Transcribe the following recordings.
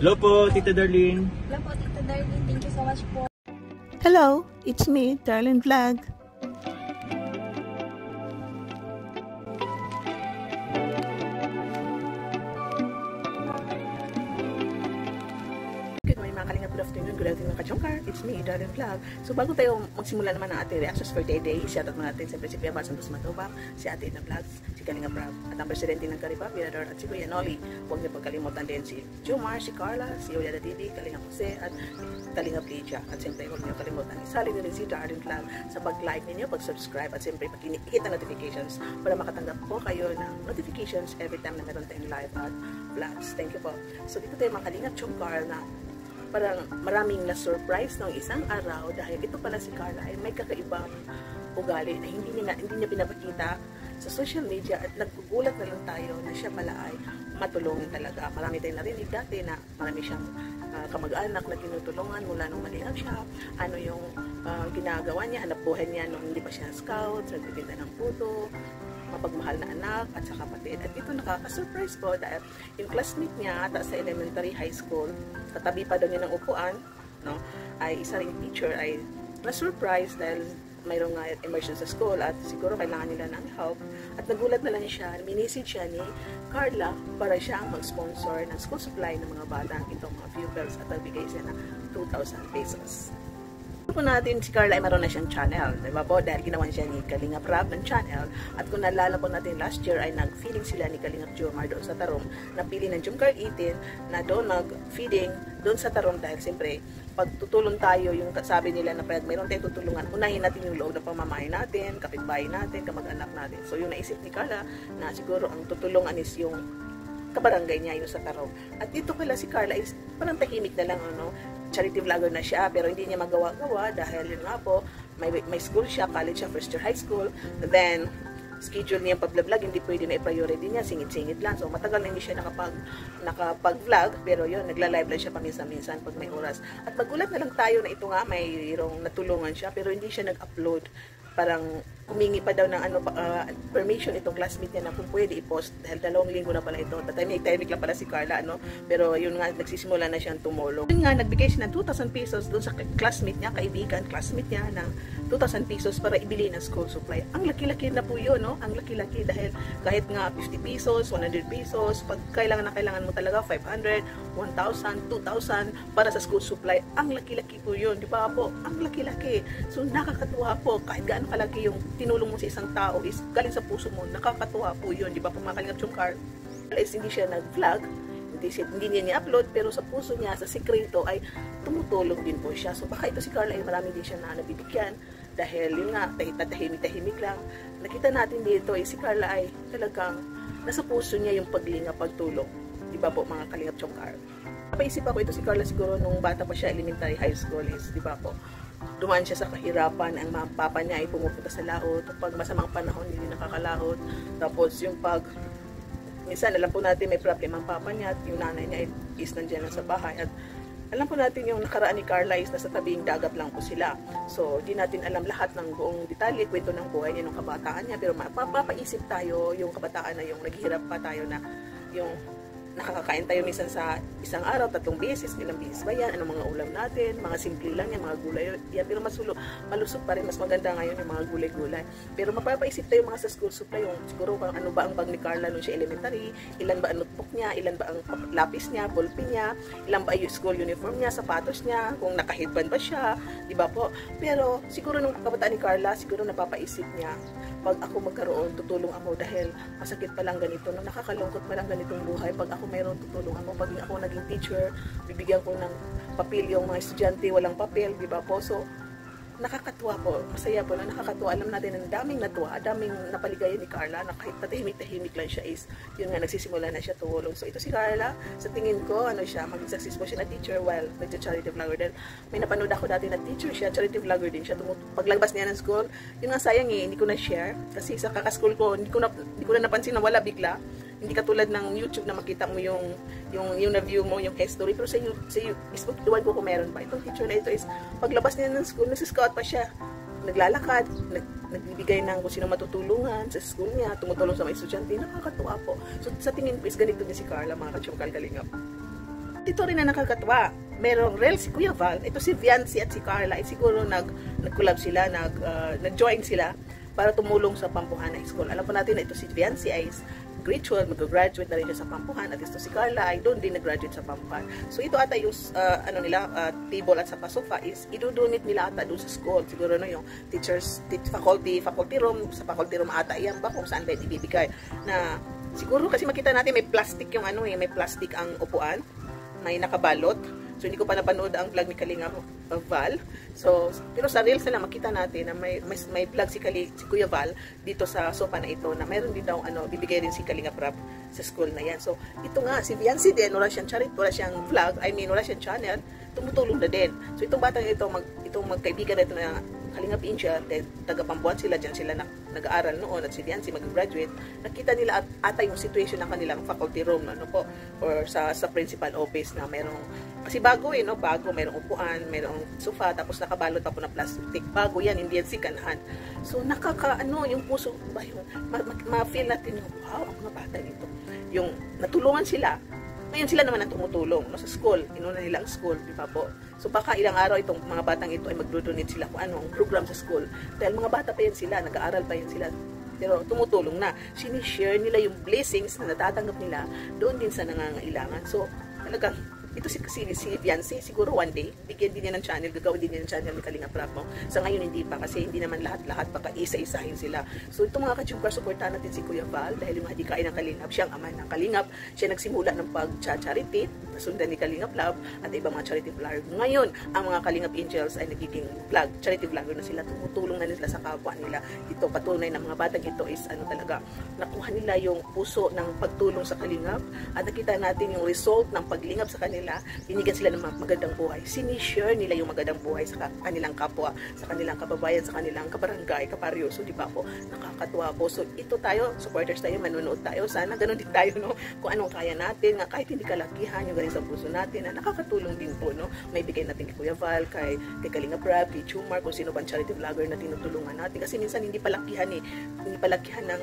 Hello po, Tita Darlene. Hello po, Tita Darlene. Thank you so much po. Hello, it's me, Darlene Vlog. Good afternoon, Kachongkar. It's me, Darlene Vlog. So bago tayo magsimula naman ng ating reactions for today, shoutout mo natin siyempre si Pia Santos Matubang, si Ate Ina Vlogs, si Kalinga Prab, at ang presidente ng Karibab, Mirador, at si Kuya Noli. Huwag niyo pagkalimutan din si Jomar, si Carla, si Oyada TV, Kalinga Jose, at Kalinga Pleja. At siyempre huwag niyo kalimutan isali na rin si Darlene Vlog sa pag-like ninyo, pag-subscribe, at siyempre pag-hit ang notifications para makatanggap po kayo ng notifications every time na meron tayong live at vlogs. Thank you po. So dito tayo mga Kalinga Chongkar na parang maraming na-surprise ng isang araw dahil ito pala si Carla ay may kakaibang ugali na hindi niya pinapakita sa social media at naggugulat na lang tayo na siya pala ay matulungin talaga. Marami tayong narinig dati na marami siyang kamag-anak na tinutulungan mula nung malingap siya. Ano yung ginagawa niya, hanap buhay niya nung hindi pa siya scout, nagbibenta ng puto, mapagmahal na anak at sa kapatid. At ito nakaka-surprise po dahil yung classmate niya ata sa elementary high school, katabi pa daw niya ng upuan, no, ay isa ring teacher ay na-surprise dahil mayroong immersion sa school at siguro kailangan nila ng help. At nagulat na lang siya, minisig siya ni Carla para siya ang mag-sponsor ng school supply ng mga bata, itong mga pupils, at nagbigay siya ng 2,000 pesos. Po natin si Carla ay maroon na siyang channel, diba po? Dahil ginawan siya ni Kalinga Prab ng channel. At kung naalala po natin last year ay nag-feeding sila ni Kalinga Jomar doon sa Tarom. Napili ng Jomcar 18 na doon mag-feeding doon sa Tarom dahil siyempre pag tutulong tayo, yung sabi nila na pag mayroon tayong tutulungan, unahin natin yung loob ng pamamahay natin, kapitbahay natin, kamag-anak natin. So yung naisip ni Carla na siguro ang tutulungan is yung kabarangay niya yung sa Tarom. At dito pala si Carla is parang tahimik na lang, ano, charity vlogger na siya pero hindi niya magawa-gawa dahil yun nga po may school siya, college siya, first year high school, then schedule niya yung pag-vlog, hindi pwede na i-priority niya, singit-singit lang, so matagal na hindi siya nakapag-vlog pero yun, nagla-live lang siya paminsan-minsan pag may oras. At magulat na lang tayo na ito nga mayroong natulungan siya pero hindi siya nag-upload. Parang humingi pa daw ng permission itong classmate niya na kung pwede i-post dahil 2 linggo na pala ito. Tahimik lang pala si Carla, ano? Pero yun nga, nagsisimula na siyang tumulong. Yun nga, nagbigay siya ng 2,000 pesos doon sa classmate niya, kaibigan, classmate niya ng 2,000 pesos para ibili ng school supply. Ang laki-laki na po yun, no? Ang laki-laki dahil kahit nga 50 pesos, 100 pesos, pag kailangan na kailangan mo talaga 500, 1,000, 2,000 para sa school supply, ang laki-laki po yun, di ba po? Ang laki-laki. So nakakatuwa po, kahit gaano kalaki yung tinulong mo sa isang tao is galing sa puso mo, nakakatuwa po yun, di ba? Kung makalingap yung car, is hindi siya nag-vlog, hindi niya ni-upload, pero sa puso niya, sa sikreto ay tumutulong din po siya. So baka ito si Carla ay marami din siya na nabibigyan dahil yun nga, tahimik-tahimik lang. Nakita natin dito ay si Carla ay talagang nasa puso niya yung paglinga, pagtulong, di ba po mga kalingap yung car. Napaisip ako ito si Carla siguro nung bata pa siya, elementary high school is, di ba po, dumaan siya sa kahirapan, ang mga papa niya ay pumupunta sa laot, pag masamang panahon hindi nakakalahot, tapos yung pag minsan alam po natin may problem ang papa niya at yung nanay niya is nandiyan lang sa bahay at alam po natin yung nakaraan ni Carla is nasa tabing dagat lang po sila, so di natin alam lahat ng buong detalye, kwento ng buhay niya nung kabataan niya, pero mapapaisip tayo yung kabataan na yung naghihirap pa tayo na yung nakakakain tayo minsan sa isang araw, 3 beses, ilang beses ba yan, anong mga ulam natin, mga simple lang yan, mga gulay yan, pero malusog pa rin, mas maganda ngayon yung mga gulay-gulay. Pero mapapaisip tayo mga sa school supply, yung siguro kung ano ba ang bag ni Carla nung siya elementary, ilan ba ang notebook niya, ilan ba ang lapis niya, ballpen niya, ilan ba yung school uniform niya, sapatos niya, kung naka-headband ba siya, di ba po? Pero siguro nung kabataan ni Carla, siguro napapaisip niya, pag ako magkaroon, tutulong ako dahil masakit pa lang ganito, no? Nakakalungkot pa lang ganitong buhay, pag ako mayroon tutulong ako, pag ako naging teacher, bibigyan ko ng papel yung mga estudyante, walang papel, di ba po? So, nakakatuwa po, masaya po na nakakatuwa. Alam natin ang daming natuwa, daming napaligaya ni Carla na kahit tahimik-tahimik lang siya is, yun nga, nagsisimula na siya tumulong. So ito si Carla, sa tingin ko, ano siya, maging successful siya na teacher while nagcha-charity vlogger din. May napanood ako dati na teacher siya, charity vlogger din siya. Paglabas niya ng school, yun nga sayang hindi ko na-share. Kasi sa kaka-school ko, hindi ko na napansin na wala bigla. Hindi katulad ng YouTube na makita mo yung na-view mo, yung history. Pero sa Facebook, duwan ko kung meron pa. Itong teacher na ito is, paglabas niya ng school, nasa-scout pa siya. Naglalakad, nagbibigay ng kung sino matutulungan sa school niya, tumutulong sa mga estudyante. Nakakatuwa po. So, sa tingin ko is ganito din si Carla, mga ka-chungkal kalingap. ito rin na nakakatuwa. Merong Rel, si Kuya Val, ito si Viancy at si Carla, ay siguro nag-collab sila, nag-join sila para tumulong sa Pampuhan High School. Alam po natin na ito si Viancy ay grade 12, mag-graduate na rin siya sa Pampuhan, at ito si Carla ay doon din nag-graduate sa Pampuhan. So ito ata yung table at saka sofa is idudunit nila ata doon sa school. Siguro yung teachers, faculty room, sa faculty room ata yan ba kung saan ba ibibigay. Na siguro kasi makita natin may plastic yung may plastic ang upuan, may nakabalot. So hindi ko pa napanood ang vlog ni Kalinga Val. So pero sa reels na makita natin na may vlog si Kuya Val dito sa sofa na ito na mayroon din daw bibigay rin si Kalinga Prab sa school na yan. So ito nga si Viancy din, wala siyang charity, wala siyang vlog, wala siyang channel, tumutulong na din. So itong batang ito, itong magkaibigan na ito na Kalingap Angel, taga Pambuan sila, dyan sila nag-aaral noon, at si Viancy mag-graduate, nakita nila ata yung situation ng kanilang faculty room, or sa principal office na merong, kasi bago bago, merong upuan, merong sofa, tapos nakabalot pa po na plastic, bago yan, hindi yan sikanahan. So yung puso ba yun, ma-feel natin yung, wow, ang mga bata nito, yung natulungan sila. Ngayon sila naman ang tumutulong sa school. Inuna nila ang school, di ba po? So baka ilang araw itong mga batang ito ay magdodonate sila kung ang program sa school. Dahil mga bata pa yan sila, nag-aaral pa yan sila. Pero tumutulong na. Sinishare nila yung blessings na natatanggap nila doon din sa nangangailangan. So talagang ito si Viancy, siguro one day, bigyan din niya ng channel, gagawin din niya ng channel ni Kalinga Prab mo. Sa ngayon hindi pa, kasi hindi naman lahat-lahat, baka isa-isahin sila. So itong mga ka-Chungkar, supportahan natin si Kuya Val, dahil yung hadikain ng Kalingap, siyang ama ng Kalingap, siya nagsimula ng pag-charity, sundan ni Kalinga Prab, at ibang mga charity vlogger. Ngayon, ang mga Kalingap Angels ay nagiging charity vlogger na sila, tumutulong na nila sa kapwa nila. Ito, patunay ng mga batang ito is talaga, nakuha nila yung puso ng pagtulong sa Kalingap, at nakita natin yung result ng paglingap sa kanila. Binigyan sila ng magandang buhay. Sinishare nila yung magandang buhay sa kanilang kapwa, sa kanilang kababayan, sa kanilang kabarangay, kaparyo. So, di ba po? Nakakatuwa po. So, ito tayo, supporters tayo, manonood tayo. Sana ganun din tayo, kung anong kaya natin, kahit hindi kalakihan, yung galing sa puso natin, na nakakatulong din po, May bigay natin kay Kuya Val, kay Kalinga Prab, kay Chumar, kung sino bang charity vlogger na tinutulungan natin. Kasi minsan hindi palakihan hindi palakihan ng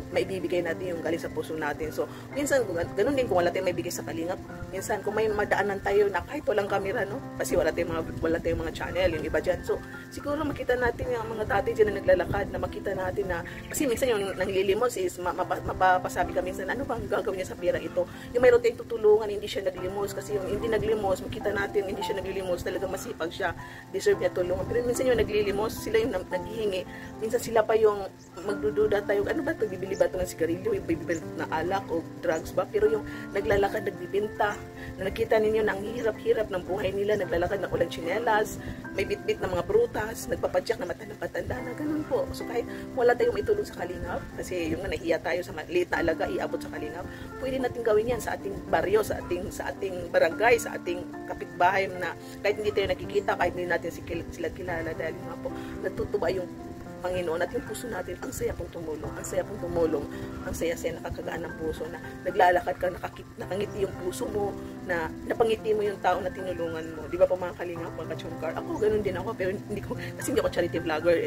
maibibigay natin yung galing sa puso natin. So, minsan, ganun din kung wala tayong maibigay sa Kalingap. Minsan, kung may daanan tayo na kahit walang camera, kasi wala tayong mga channel, yung iba dyan. So, siguro makita natin yung mga tatay dyan na naglalakad, na makita natin na, kasi minsan yung nanglilimos is, mapapasabi ka minsan, ano bang gagawin niya sa pera ito? Yung mayroon tayong tutulungan, hindi siya naglimos, kasi yung hindi naglimos, makita natin, hindi siya naglilimos, talagang masipag siya, deserve niya tulungan. Pero minsan yung naglilimos, sila yung naghihingi, minsan sila pa yung magdududa tayo, ano ba ito, bibili ba ito ng sigarilyo, bibili na alak o drugs ba? Pero yung naglalakad, nagbibinta, na nakita ninyo na ang hirap-hirap ng buhay nila, naglalakad na ulang tsinelas, may bitbit na mga prutas, nagpapadyak na matanda na, ganun po. So kahit wala tayong maitulong sa Kalingap, kasi yung nahiya tayo sa maliit na alaga, iabot sa Kalingap, pwede natin gawin yan sa ating baryo, sa ating barangay, sa ating kapitbahay na kahit hindi tayo nakikita, kahit hindi natin sila kilala, dahil nga po, natutuwa yung Panginoon at yung puso natin, ang saya pong tumulong, ang saya-saya, nakakagaan ng puso, na naglalakad ka, nakangiti yung puso mo, na napangiti mo yung tao na tinulungan mo. Di ba po mga Kalingap, mga ka-Chungkar? Ako, ganun din ako, pero kasi hindi ako charity vlogger.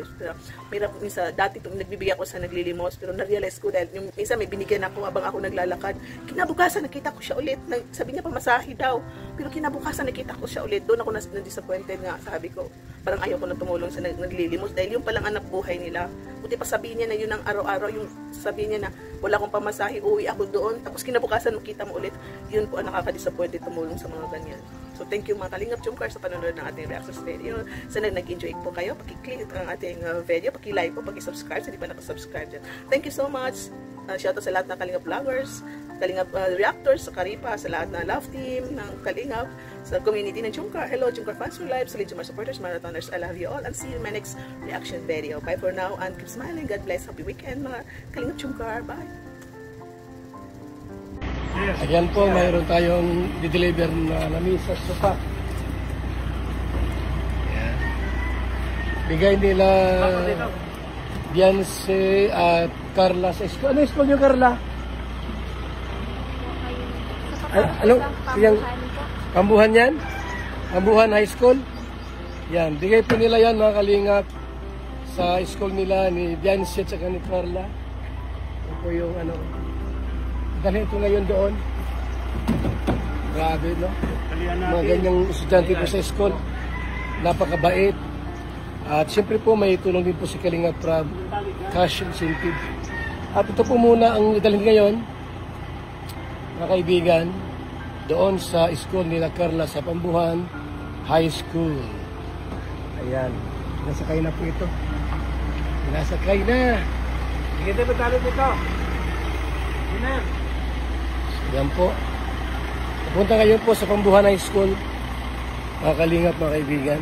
Dati nagbibigay ako sa naglilimos, pero na-realize ko dahil yung minsan may binigyan ako habang ako naglalakad. Kinabukasan, nakita ko siya ulit. Sabi niya pamasahe daw. Pero kinabukasan, nakita ko siya ulit. Doon ako na-disappointed nga, sabi ko. Parang ayaw ko na tumulong sa naglilimos dahil yung palang anak buhay nila. Buti pa sabihin niya na yun ang araw-araw, yung sabihin niya na wala akong pamasahe, uwi ako doon. Tapos kinabukasan makita mo ulit. Yun po ang nakaka-disappointed tumulong sa mga ganyan. So thank you mga Kalingap Chungkar sa panonood ng ating reactions video. Sana nag-enjoy po kayo. Paki-click ang ating video, paki-like po, paki-subscribe sa di pa nakasubscribe dyan. Thank you so much. Shoutout sa lahat ng Kalingap vloggers, Kalingap reactors, sa Karipa, sa lahat ng love team ng Kalingap, sa community ng Chungkar. Hello Chungkar fans for life, sa Chungkar supporters, marathoners, I love you all, and see you in my next reaction video. Bye for now and keep smiling. God bless. Happy weekend mga Kalingap Chungkar. Bye. Ayan po, mayroon tayong di-deliver na lamisa sa sofa. Bigay nila Viancy at Carla sa school. Ano school nyo, Carla? Ano? Yung Pambuhan yan? Pambuhan High School? Yan. Bigay po nila yan mga Kalingap sa school nila ni Viancy at saka ni Carla. Ito po yung ano. Dahil ito ngayon doon. Grabe, no? Kalian Mga natin. ganyang estudyante po sa school. Napakabait. At siyempre po may tulong din po si Kalinga Prab, cash incentive. At ito po muna ang idalhin ngayon, mga kaibigan, doon sa school nila Carla sa Pambuhan High School. Ayan, nasakay na po ito. Nasakay na. Sige tayo magkalo dito. Sina? Yan po. Pupunta ngayon po sa Pambuhan High School. Mga kalingap, mga kaibigan.